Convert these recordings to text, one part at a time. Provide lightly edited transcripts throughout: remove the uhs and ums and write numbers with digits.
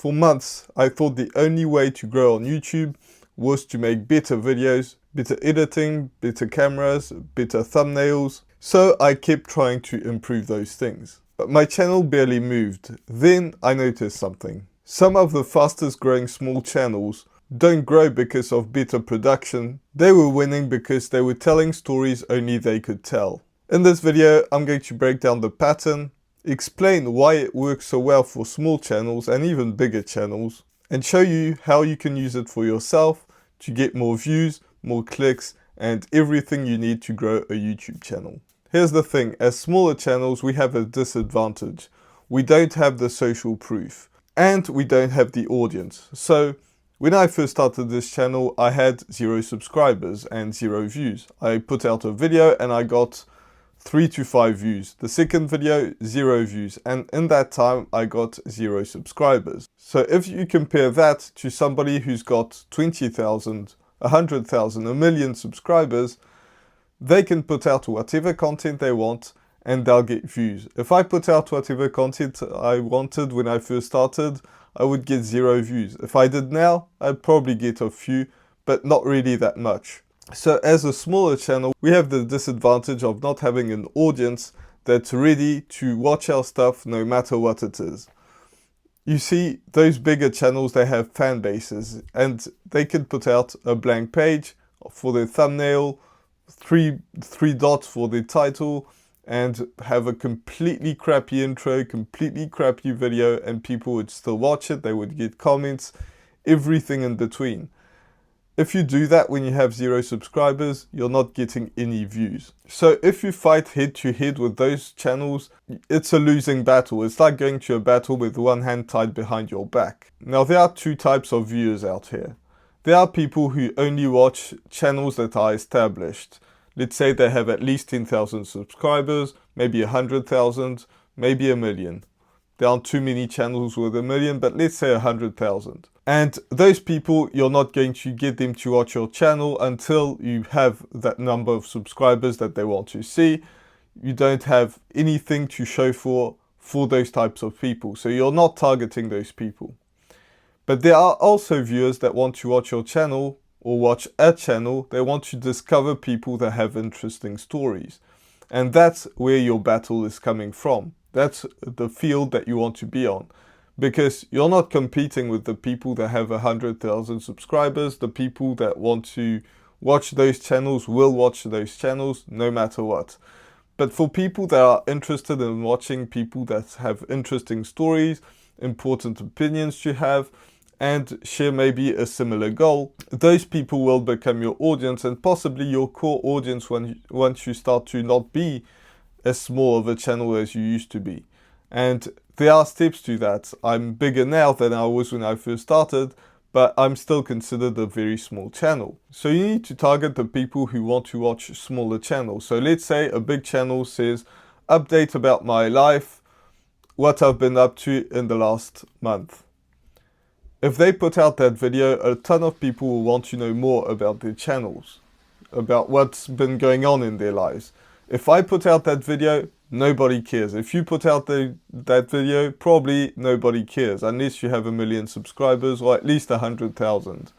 For months, I thought the only way to grow on YouTube was to make better videos, better editing, better cameras, better thumbnails. So I kept trying to improve those things. But my channel barely moved. Then I noticed something. Some of the fastest growing small channels don't grow because of better production. They were winning because they were telling stories only they could tell. In this video, I'm going to break down the pattern, explain why it works so well for small channels and even bigger channels, and show you how you can use it for yourself to get more views, more clicks, and everything you need to grow a YouTube channel. Here's the thing, as smaller channels, we have a disadvantage. We don't have the social proof, and we don't have the audience. So when I first started this channel, I had 0 subscribers and 0 views. I put out a video and I got 3 to 5 views. The second video, 0 views. And in that time, I got 0 subscribers. So if you compare that to somebody who's got 20,000, 100,000, a million subscribers, they can put out whatever content they want and they'll get views. If I put out whatever content I wanted when I first started, I would get 0 views. If I did now, I'd probably get a few, but not really that much. So as a smaller channel, we have the disadvantage of not having an audience that's ready to watch our stuff no matter what it is. You see, those bigger channels, they have fan bases and they can put out a blank page for their thumbnail, three dots for the title, and have a completely crappy intro, completely crappy video, and people would still watch it. They would get comments, everything in between. If you do that when you have 0 subscribers, you're not getting any views. So if you fight head to head with those channels, it's a losing battle. It's like going to a battle with one hand tied behind your back. Now there are 2 types of viewers out here. There are people who only watch channels that are established. Let's say they have at least 10,000 subscribers, maybe 100,000, maybe a million. There aren't too many channels with a million, but let's say 100,000. And those people, you're not going to get them to watch your channel until you have that number of subscribers that they want to see. You don't have anything to show for those types of people. So you're not targeting those people. But there are also viewers that want to watch your channel or watch a channel. They want to discover people that have interesting stories. And that's where your battle is coming from. That's the field that you want to be on. Because you're not competing with the people that have 100,000 subscribers. The people that want to watch those channels will watch those channels no matter what. But for people that are interested in watching people that have interesting stories, important opinions to have, and share maybe a similar goal, those people will become your audience and possibly your core audience once you start to not be as small of a channel as you used to be. And there are steps to that. I'm bigger now than I was when I first started, but I'm still considered a very small channel. So you need to target the people who want to watch smaller channels. So let's say a big channel says, update about my life, what I've been up to in the last month. If they put out that video, a ton of people will want to know more about their channels, about what's been going on in their lives. If I put out that video, nobody cares. If you put out that video, probably nobody cares, unless you have 1 million subscribers or at least 100,000.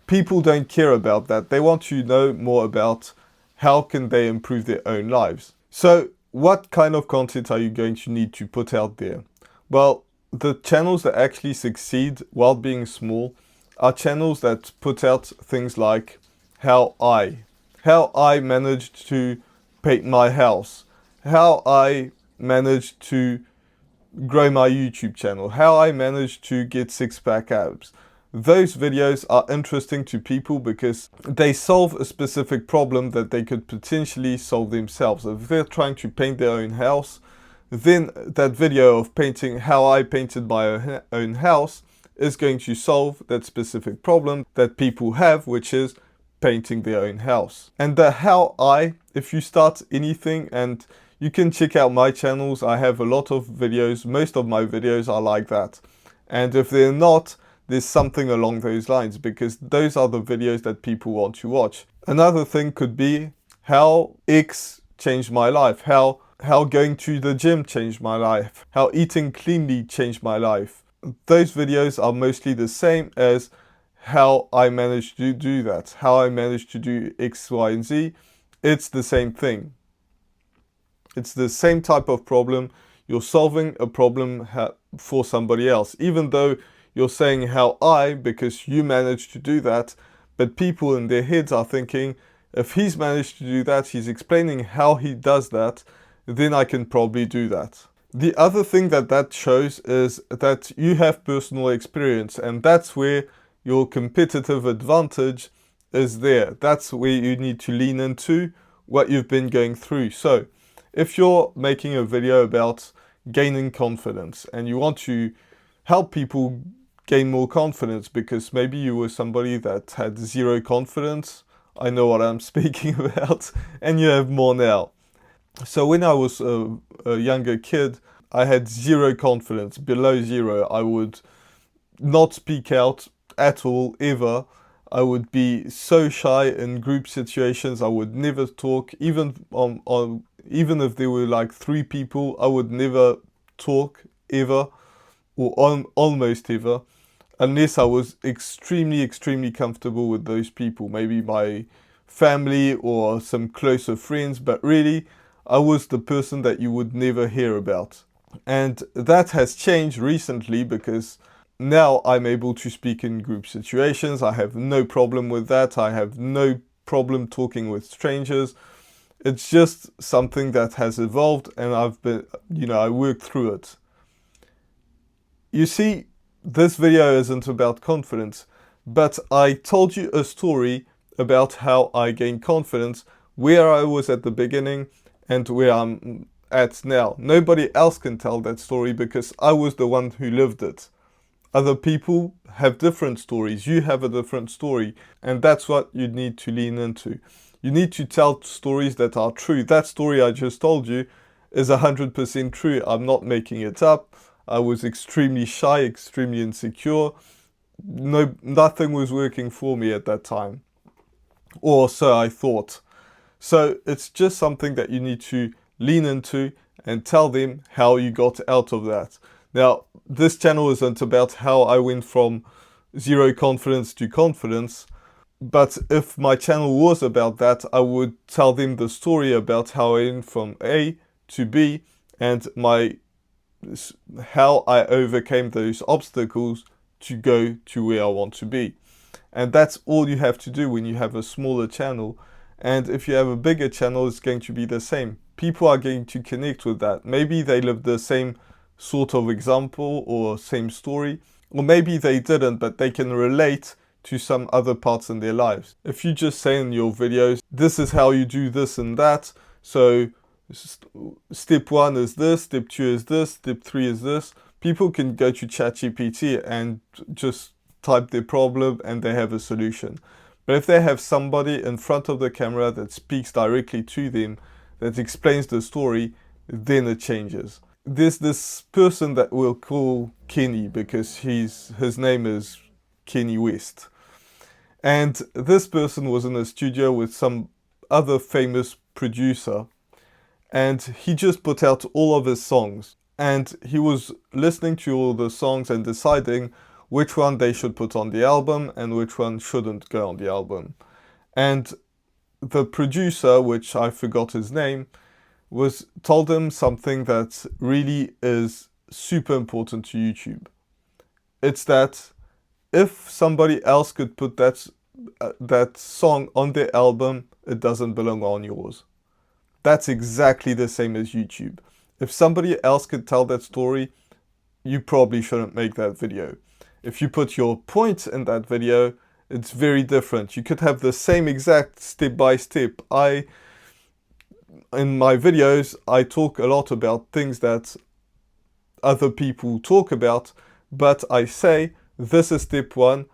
People don't care about that. They want to know more about how can they improve their own lives. So what kind of content are you going to need to put out there? Well, the channels that actually succeed while being small are channels that put out things like how I managed to paint my house, how I managed to grow my YouTube channel, how I managed to get 6-pack abs. Those videos are interesting to people because they solve a specific problem that they could potentially solve themselves. If they're trying to paint their own house, then that video of painting how I painted my own house is going to solve that specific problem that people have, which is painting their own house. And the how I, if you start anything, and you can check out my channels, I have a lot of videos, most of my videos are like that. And if they're not, there's something along those lines, because those are the videos that people want to watch. Another thing could be how X changed my life, how going to the gym changed my life, how eating cleanly changed my life. those videos are mostly the same as how I managed to do that, how I managed to do X, Y, and Z. It's the same thing. It's the same type of problem. You're solving a problem for somebody else, even though you're saying how because you managed to do that, but people in their heads are thinking, if he's managed to do that, he's explaining how he does that, then I can probably do that. The other thing that shows is that you have personal experience, and that's where your competitive advantage is there. That's where you need to lean into what you've been going through. So if you're making a video about gaining confidence and you want to help people gain more confidence because maybe you were somebody that had zero confidence, I know what I'm speaking about, and you have more now. So when I was a younger kid, I had zero confidence, below zero. I would not speak out at all, ever. I would be so shy in group situations. I would never talk, even even if there were like 3 people, I would never talk ever, or almost ever, unless I was extremely comfortable with those people, maybe my family or some closer friends, but really, I was the person that you would never hear about. And that has changed recently because now I'm able to speak in group situations. I have no problem with that. I have no problem talking with strangers. It's just something that has evolved, and I worked through it. You see, this video isn't about confidence, but I told you a story about how I gained confidence, where I was at the beginning and where I'm at now. Nobody else can tell that story because I was the one who lived it. Other people have different stories. You have a different story, and that's what you need to lean into. You need to tell stories that are true. That story I just told you is 100% true. I'm not making it up. I was extremely shy, extremely insecure. Nothing was working for me at that time. Or so I thought. So it's just something that you need to lean into and tell them how you got out of that. Now, this channel isn't about how I went from zero confidence to confidence. But if my channel was about that, I would tell them the story about how I went from A to B and how I overcame those obstacles to go to where I want to be. And that's all you have to do when you have a smaller channel. And if you have a bigger channel, it's going to be the same. People are going to connect with that. Maybe they lived the same sort of example or same story, or maybe they didn't, but they can relate to some other parts in their lives. If you just say in your videos, this is how you do this and that, so step 1 is this, step 2 is this, step 3 is this, people can go to ChatGPT and just type their problem and they have a solution. But if they have somebody in front of the camera that speaks directly to them, that explains the story, then it changes. There's this person that we'll call Kenny because his name is Kenny West. And this person was in a studio with some other famous producer, and he just put out all of his songs. And he was listening to all the songs and deciding which one they should put on the album and which one shouldn't go on the album. And the producer, which I forgot his name, told him something that really is super important to YouTube. It's that if somebody else could put that song on their album, it doesn't belong on yours. That's exactly the same as YouTube. If somebody else could tell that story, you probably shouldn't make that video. If you put your point in that video, it's very different. You could have the same exact step by step. In my videos, I talk a lot about things that other people talk about, but I say, this is step 1,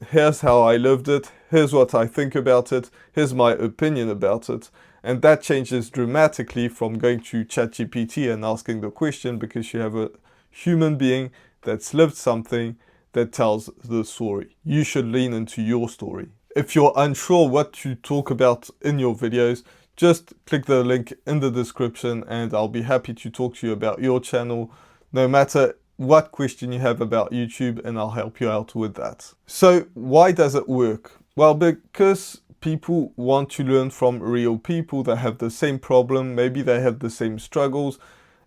here's how I lived it, here's what I think about it, here's my opinion about it. And that changes dramatically from going to ChatGPT and asking the question, because you have a human being that's lived something that tells the story. You should lean into your story. If you're unsure what to talk about in your videos, just click the link in the description and I'll be happy to talk to you about your channel, no matter what question you have about YouTube, and I'll help you out with that. So why does it work? Well, because people want to learn from real people that have the same problem, maybe they have the same struggles,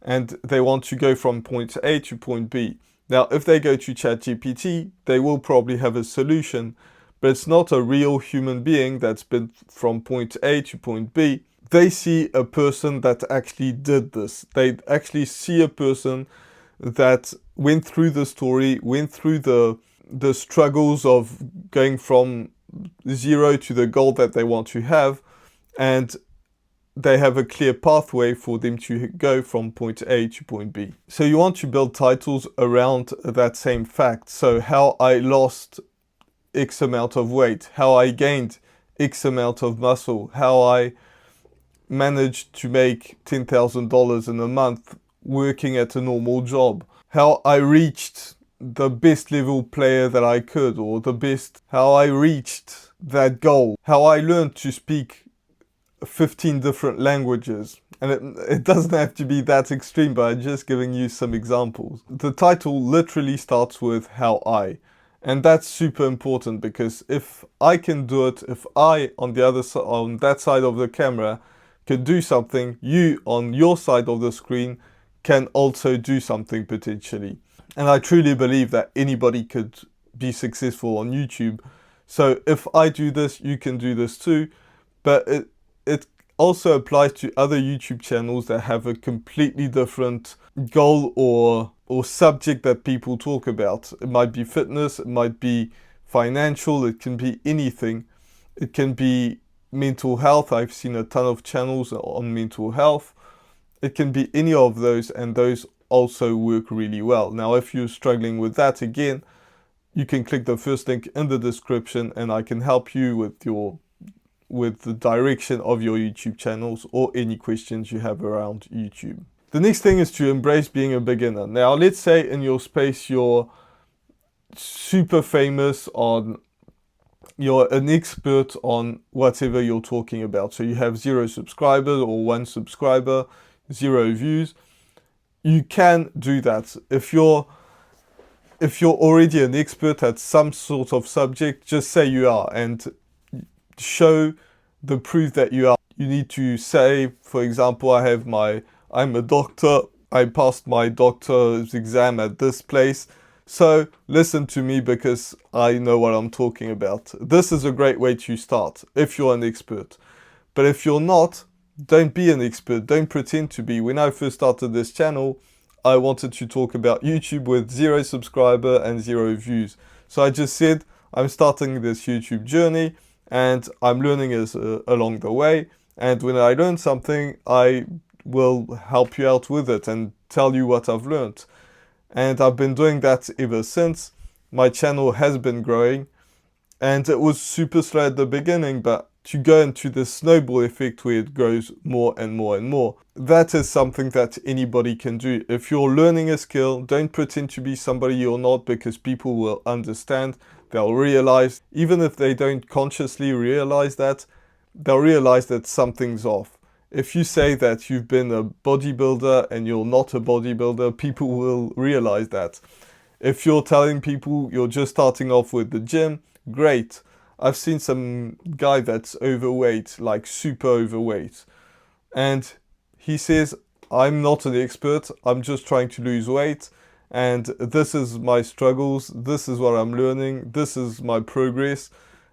and they want to go from point A to point B. Now, if they go to ChatGPT, they will probably have a solution, but it's not a real human being that's been from point A to point B. They see a person that actually did this. They actually see a person that went through the story, went through the struggles of going from zero to the goal that they want to have, and they have a clear pathway for them to go from point A to point B. So you want to build titles around that same fact. So how I lost X amount of weight, how I gained X amount of muscle, how I managed to make $10,000 in a month working at a normal job, how I reached the best level player that I could, or how I reached that goal, how I learned to speak 15 different languages. And it doesn't have to be that extreme, but I'm just giving you some examples. The title literally starts with how I. And that's super important, because if I can do it, if I on that side of the camera can do something, you on your side of the screen can also do something potentially. And I truly believe that anybody could be successful on YouTube. So if I do this, you can do this too. But it also applies to other YouTube channels that have a completely different goal or subject that people talk about. It might be fitness, it might be financial, it can be anything. It can be mental health. I've seen a ton of channels on mental health. It can be any of those, and those also work really well. Now, if you're struggling with that, again, you can click the first link in the description, and I can help you with the direction of your YouTube channels or any questions you have around YouTube. The next thing is to embrace being a beginner. Now, let's say in your space you're super famous you're an expert on whatever you're talking about. So you have 0 subscribers or 1 subscriber, 0 views. You can do that. If you're already an expert at some sort of subject, just say you are and show the proof that you are. You need to say, for example, I'm a doctor, I passed my doctor's exam at this place, so listen to me because I know what I'm talking about. This is a great way to start if you're an expert. But if you're not, don't be an expert, don't pretend to be. When I first started this channel, I wanted to talk about YouTube with 0 subscriber and 0 views. So I just said, I'm starting this YouTube journey and I'm learning along the way. And when I learn something, I will help you out with it and tell you what I've learned. And I've been doing that ever since. My channel has been growing, and it was super slow at the beginning, but to go into the snowball effect where it grows more and more and more, that is something that anybody can do. If you're learning a skill, don't pretend to be somebody you're not, because people will understand. They'll realize, even if they don't consciously realize that, they'll realize that something's off. If you say that you've been a bodybuilder and you're not a bodybuilder, people will realize that. If you're telling people you're just starting off with the gym, great. I've seen some guy that's overweight, like super overweight. And he says, I'm not an expert, I'm just trying to lose weight. And this is my struggles, this is what I'm learning, this is my progress.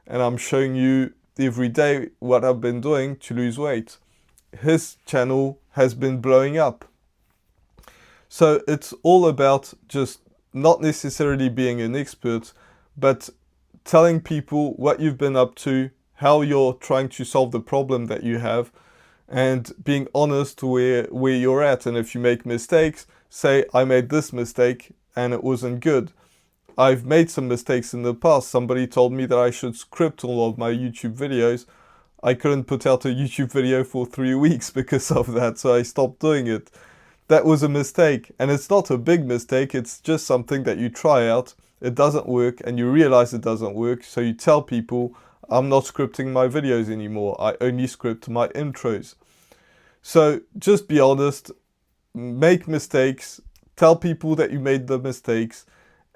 And I'm showing you every day what I've been doing to lose weight. His channel has been blowing up. So it's all about just not necessarily being an expert, but telling people what you've been up to, how you're trying to solve the problem that you have, and being honest where you're at. And if you make mistakes, say, I made this mistake and it wasn't good. I've made some mistakes in the past. Somebody told me that I should script all of my YouTube videos. I couldn't put out a YouTube video for 3 weeks because of that, so I stopped doing it. That was a mistake, and it's not a big mistake, it's just something that you try out, it doesn't work, and you realize it doesn't work, so you tell people, I'm not scripting my videos anymore, I only script my intros. So just be honest, make mistakes, tell people that you made the mistakes,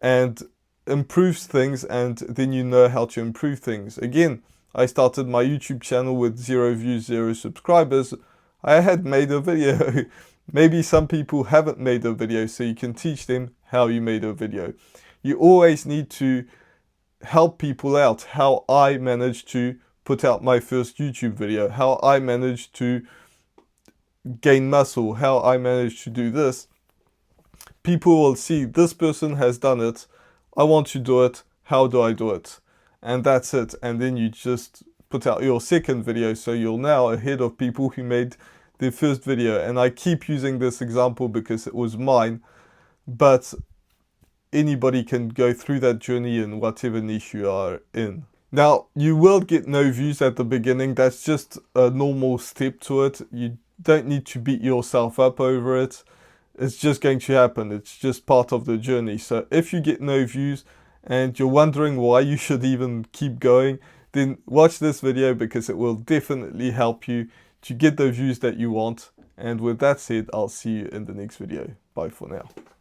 and improves things, and then you know how to improve things. Again, I started my YouTube channel with 0 views, 0 subscribers. I had made a video. Maybe some people haven't made a video, so you can teach them how you made a video. You always need to help people out. How I managed to put out my first YouTube video, how I managed to gain muscle, how I managed to do this. People will see this person has done it. I want to do it. How do I do it? And that's it. And then you just put out your second video, so you're now ahead of people who made their first video. And I keep using this example because it was mine, but anybody can go through that journey in whatever niche you are in. Now, you will get no views at the beginning. That's just a normal step to it. You don't need to beat yourself up over it. It's just going to happen. It's just part of the journey. So if you get no views and you're wondering why you should even keep going, then watch this video, because it will definitely help you to get the views that you want. And with that said, I'll see you in the next video. Bye for now.